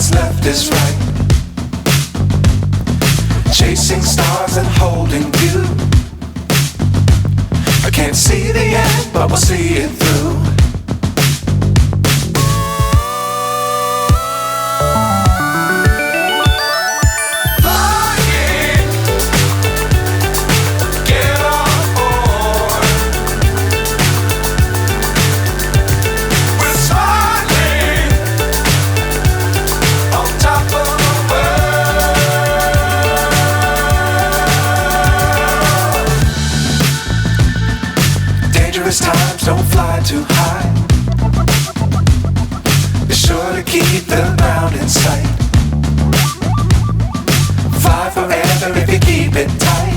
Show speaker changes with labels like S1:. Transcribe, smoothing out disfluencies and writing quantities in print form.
S1: what's left is right. Chasing stars and holding you. I can't see the end, but we'll see it through. Times don't fly too high. Be sure to keep the ground in sight. Fly forever if you keep it tight.